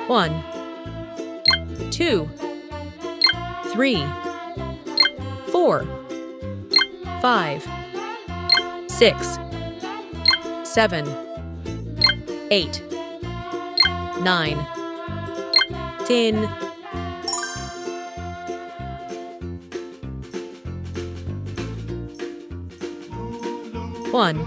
1, 2, 3, 4, 5, 6, 7, 8, 9, 10. 1,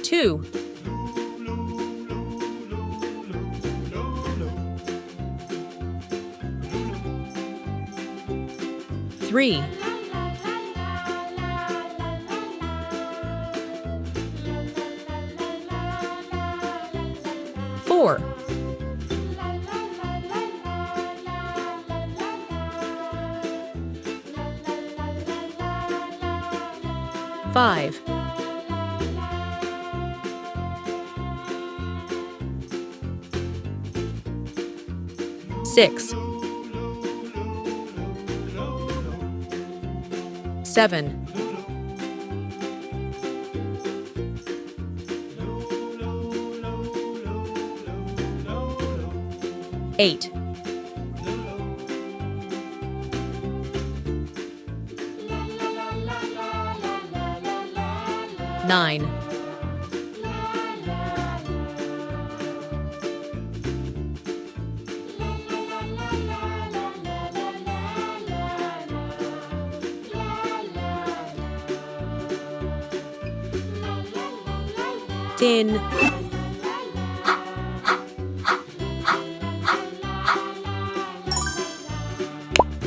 2, 3, 4, 5, 6, 7, 8, 9, 10.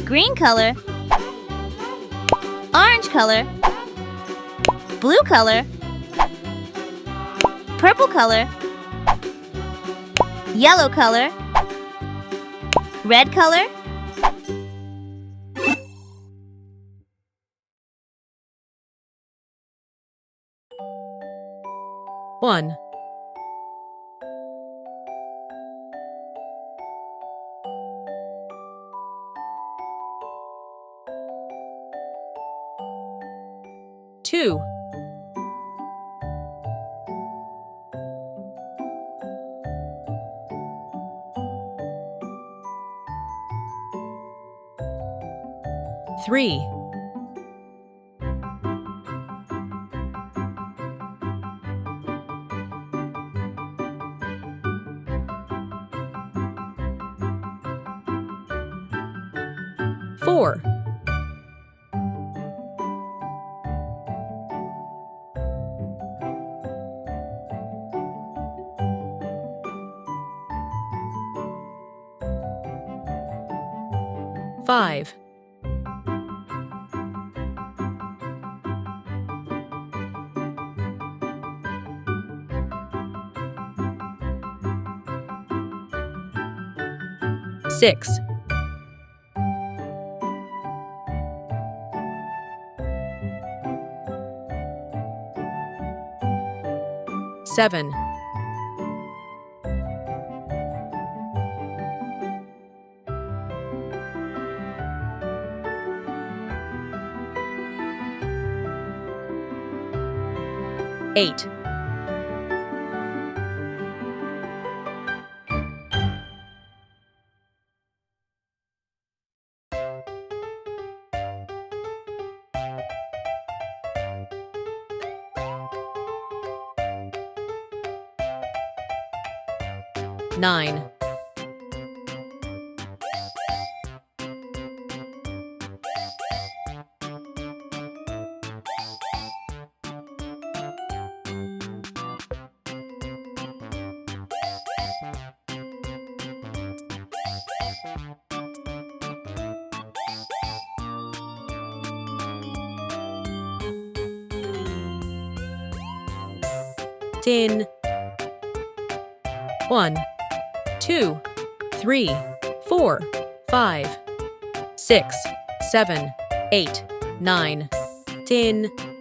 Green color, orange color, blue color, purple color, yellow color, red color, One, 2, 3, 4, 5, 6, 7, 8, 9, 10. 1, 2, 3, 4, 5, 6, 7, 8, 9, 10.